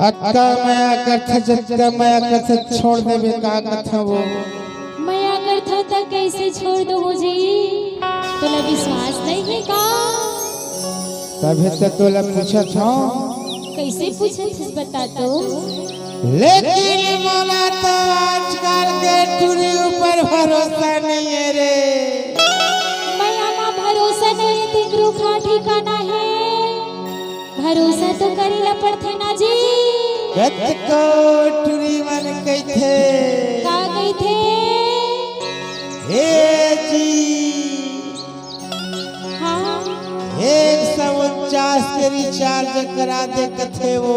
अक्का मैं करथा जक्का मैं करथा छोड़ देबे का कथा वो मैं अगर था तो कैसे छोड़ दो जी? तोला विश्वास नहीं है का? तभी तो तोला पूछत हूं। कैसे पूछत है बता तो। लेकिन मोला तो आजकल के टूरी ऊपर भरोसा नहीं है रे। मैं ना भरोसा नहीं है तिकरू खा ठिकाना है। भरोसा तो करेला पड़थे ना जी। गत को टूरी मन कहथे का कहथे? हे जी हाँ 149 के रिचार्ज करा दे कथे वो।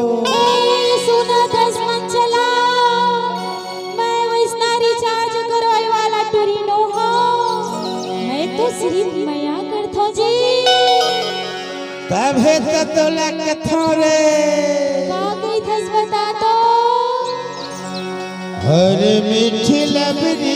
सुना 10 मन चला मैं वैसना रिचार्ज करवाए वाला टूरी नो हो। मैं तो सिर्फ मया करथो जी। तभे तो तोला कथो रे का कहथस बता तो। हर मीठी लबरी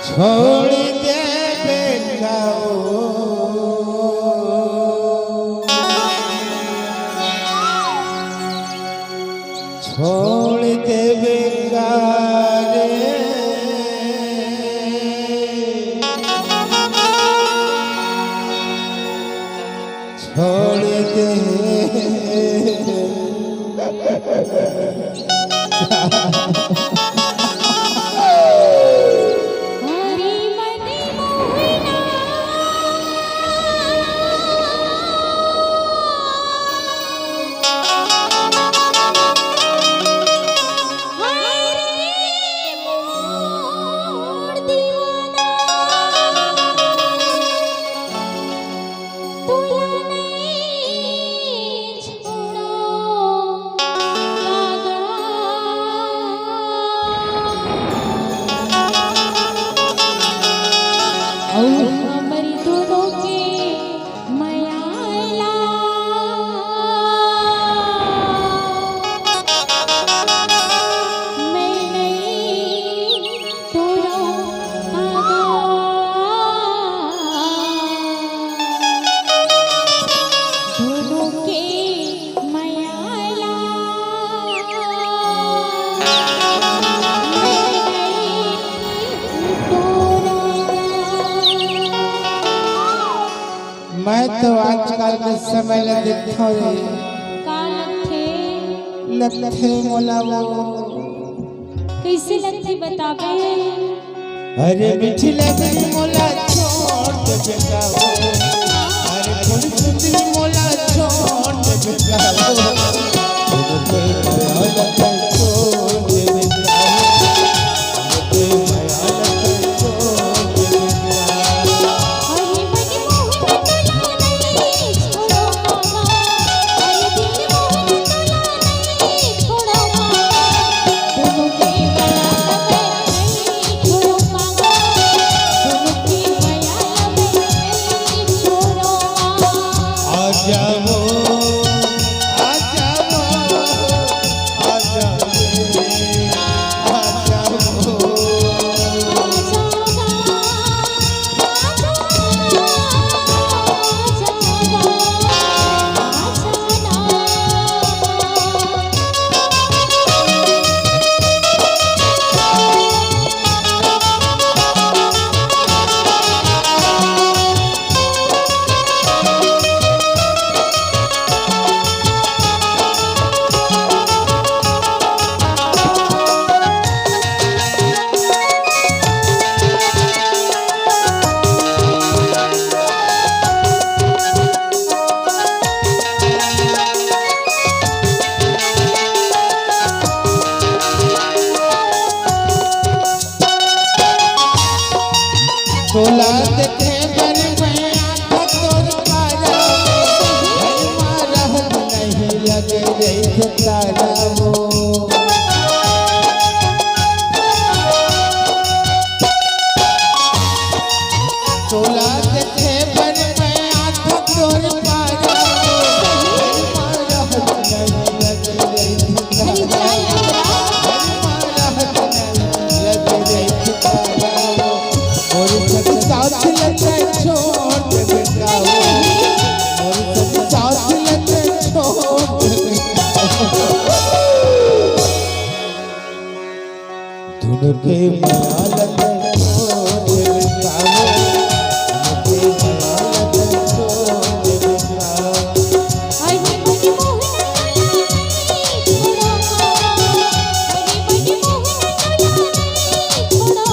छोड़ दे बेगाओ छोड़ दे बेगारे छोड़ दे मैं तो आजकल के समय ले देखो रे का लथे मोला वो कैसे लगते बतावे। अरे मीठी लबरी मोला छोड़ दे बेगाओ। अरे थोड़ी सुंदरी मोला छोड़ दे बेगाओ। मुझे माया लगे छोड़ दे बेगाओ। मुझे माया लगे छोड़ दे बेगाओ। तोला देखे बन में आँख तोर पारा मारा नहीं लगे रे तारा वो। तोला देखे बन में आँख तोर पारा के मयालत छोड़ गाओ के मयालत छोड़ गाओ आगे बड़ी मोहन छोड़ो आगे बड़ी मोहन छोड़ो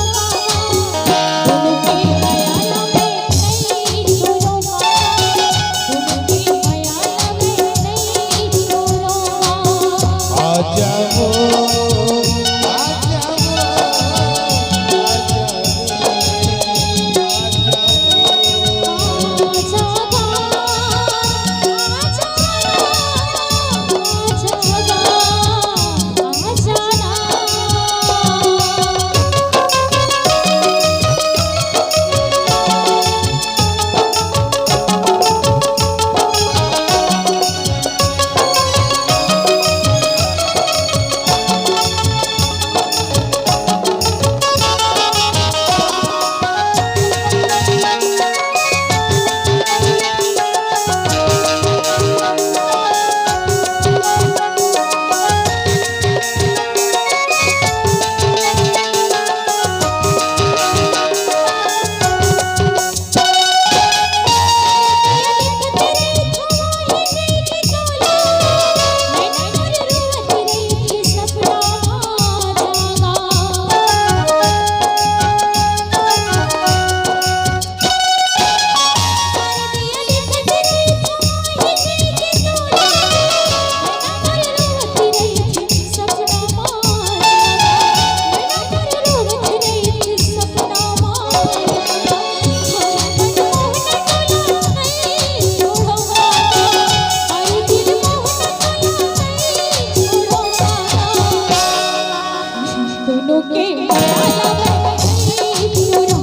दोनों के माया में नहीं छोड़ो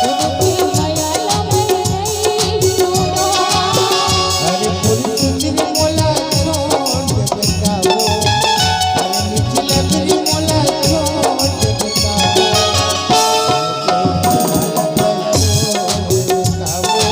दोनों के माया में नहीं छोड़ो आ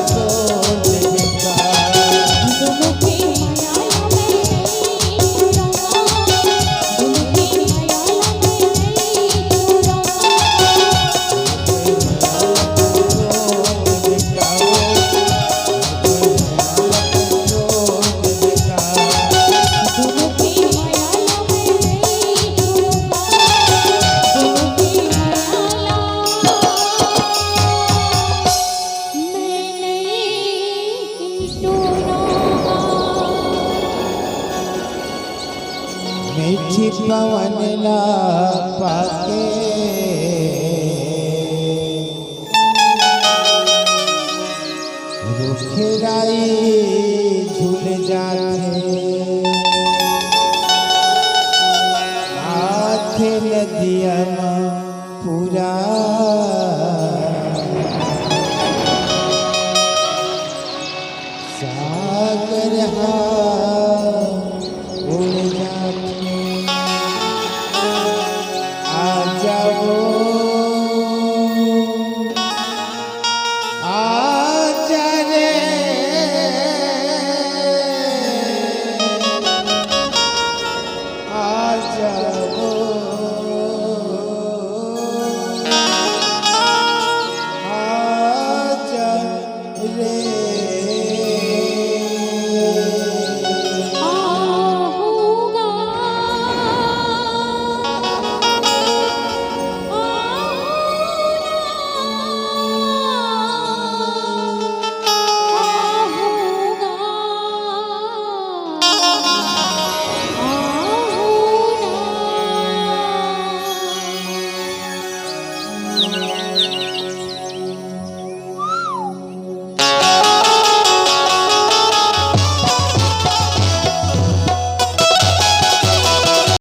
जाओ मीठी पवन ला पाके रुखराई झूल जाते हाथ नदिया पूरा सागर हा